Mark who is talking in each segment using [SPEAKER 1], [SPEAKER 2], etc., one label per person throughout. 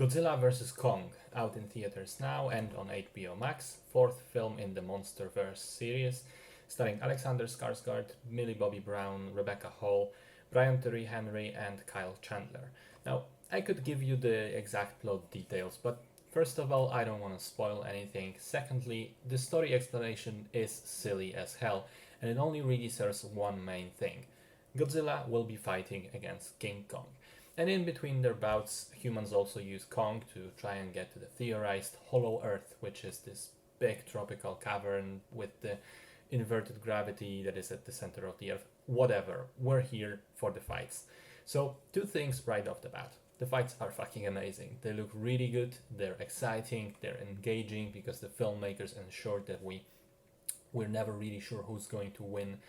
[SPEAKER 1] Godzilla vs. Kong, out in theaters now and on HBO Max, fourth film in the Monsterverse series, starring Alexander Skarsgård, Millie Bobby Brown, Rebecca Hall, Brian Tyree Henry, and Kyle Chandler. Now, I could give you the exact plot details, but first of all, I don't want to spoil anything. Secondly, the story explanation is silly as hell, and it only really serves one main thing. Godzilla will be fighting against King Kong. And in between their bouts, humans also use Kong to try and get to the theorized Hollow Earth, which is this big tropical cavern with the inverted gravity that is at the center of the Earth. Whatever, we're here for the fights. So, two things right off the bat. The fights are fucking amazing. They look really good, they're exciting, they're engaging because the filmmakers ensured that we're never really sure who's going to win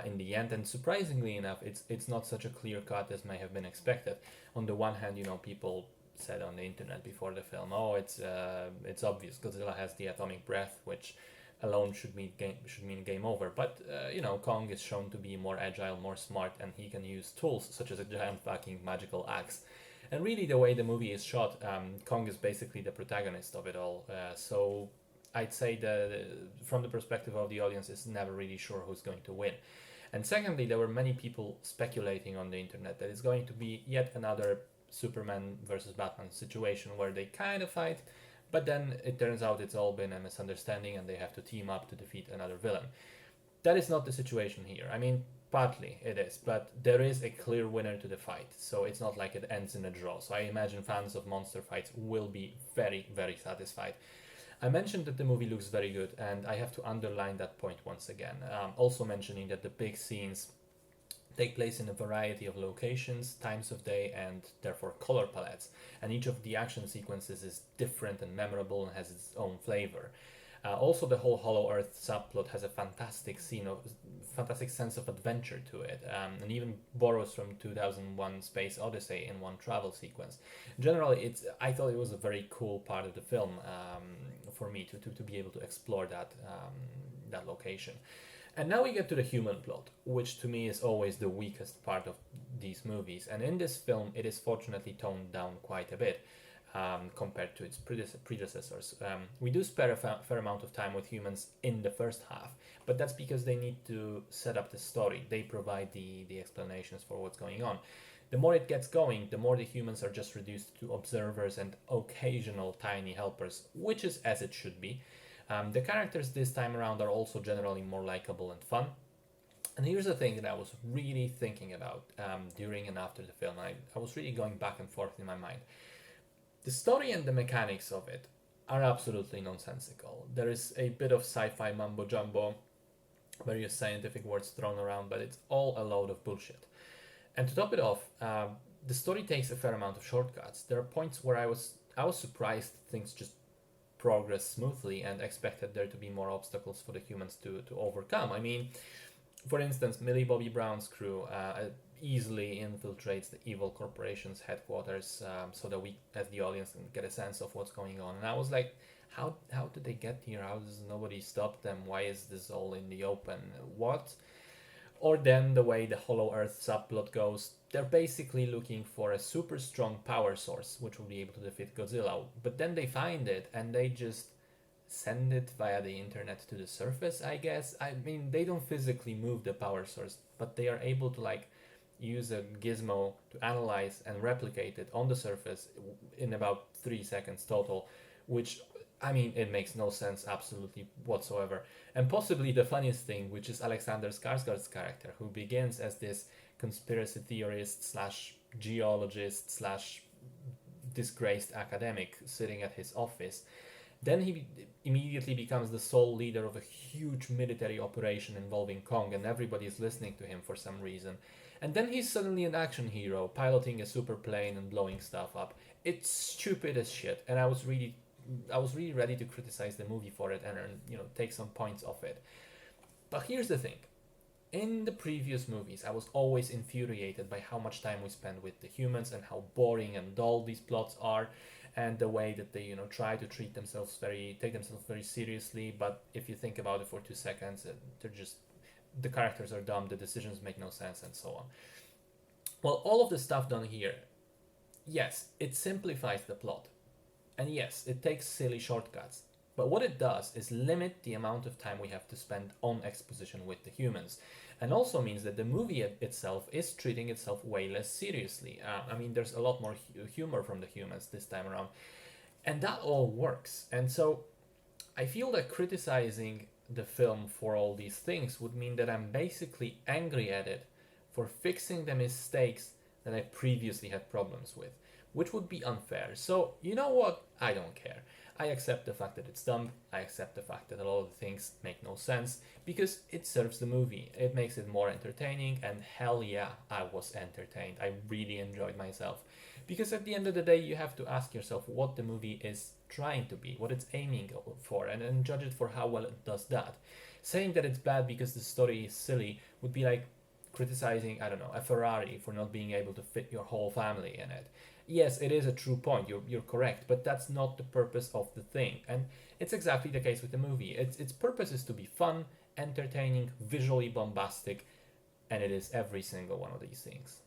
[SPEAKER 1] in the end. And surprisingly enough, it's not such a clear cut as may have been expected. On the one hand, people said on the internet before the film, "Oh, it's obvious. Godzilla has the atomic breath, which alone should mean game over." But Kong is shown to be more agile, more smart, and he can use tools such as a giant fucking magical axe. And really, the way the movie is shot, Kong is basically the protagonist of it all. So I'd say that from the perspective of the audience, is never really sure who's going to win. And secondly, there were many people speculating on the internet that it's going to be yet another Superman versus Batman situation where they kind of fight, but then it turns out it's all been a misunderstanding and they have to team up to defeat another villain. That is not the situation here. I mean, partly it is, but there is a clear winner to the fight, so it's not like it ends in a draw. So I imagine fans of monster fights will be very, very satisfied. I mentioned that the movie looks very good, and I have to underline that point once again. Also mentioning that the big scenes take place in a variety of locations, times of day, and therefore color palettes. And each of the action sequences is different and memorable and has its own flavor. Also, the whole Hollow Earth subplot has a fantastic sense of adventure to it, and even borrows from 2001: Space Odyssey in one travel sequence. Generally, I thought it was a very cool part of the film for me to be able to explore that location. And now we get to the human plot, which to me is always the weakest part of these movies. And in this film, it is fortunately toned down quite a bit. Compared to its predecessors. We do spare a fair amount of time with humans in the first half, but that's because they need to set up the story. They provide the explanations for what's going on. The more it gets going, the more the humans are just reduced to observers and occasional tiny helpers, which is as it should be. The characters this time around are also generally more likable and fun. And here's the thing that I was really thinking about during and after the film. I was really going back and forth in my mind. The story and the mechanics of it are absolutely nonsensical. There is a bit of sci-fi mumbo jumbo, various scientific words thrown around, but it's all a load of bullshit. And to top it off, the story takes a fair amount of shortcuts. There are points where I was surprised things just progress smoothly and expected there to be more obstacles for the humans to overcome. I mean, for instance, Millie Bobby Brown's crew easily infiltrates the evil corporation's headquarters, so that we, as the audience, can get a sense of what's going on. And I was like, how did they get here? How does nobody stop them? Why is this all in the open? What? Or then the way the Hollow Earth subplot goes, they're basically looking for a super strong power source which will be able to defeat Godzilla. But then they find it and they just send it via the internet to the surface, I guess. I mean, they don't physically move the power source, but they are able to use a gizmo to analyze and replicate it on the surface in about 3 seconds total, which, I mean, it makes no sense absolutely whatsoever. And possibly the funniest thing, which is Alexander Skarsgård's character, who begins as this conspiracy theorist slash geologist slash disgraced academic sitting at his office. Then he immediately becomes the sole leader of a huge military operation involving Kong, and everybody is listening to him for some reason. And then he's suddenly an action hero, piloting a super plane and blowing stuff up. It's stupid as shit, and I was really ready to criticize the movie for it and take some points off it. But here's the thing. In the previous movies, I was always infuriated by how much time we spend with the humans and how boring and dull these plots are, and the way that they try to take themselves very seriously. But if you think about it for 2 seconds, the characters are dumb, the decisions make no sense, and so on. Well, all of the stuff done here Yes, it simplifies the plot. And yes, it takes silly shortcuts. But what it does is limit the amount of time we have to spend on exposition with the humans. And also means that the movie itself is treating itself way less seriously. I mean, there's a lot more humor from the humans this time around. And that all works. And so I feel that criticizing the film for all these things would mean that I'm basically angry at it for fixing the mistakes that I previously had problems with, which would be unfair. So, you know what? I don't care. I accept the fact that it's dumb. I accept the fact that a lot of the things make no sense because it serves the movie. It makes it more entertaining, and hell yeah, I was entertained. I really enjoyed myself. Because at the end of the day, you have to ask yourself what the movie is trying to be, what it's aiming for, and then judge it for how well it does that. Saying that it's bad because the story is silly would be like criticizing, I don't know, a Ferrari for not being able to fit your whole family in it. Yes, it is a true point, you're correct, but that's not the purpose of the thing. And it's exactly the case with the movie. Its purpose is to be fun, entertaining, visually bombastic, and it is every single one of these things.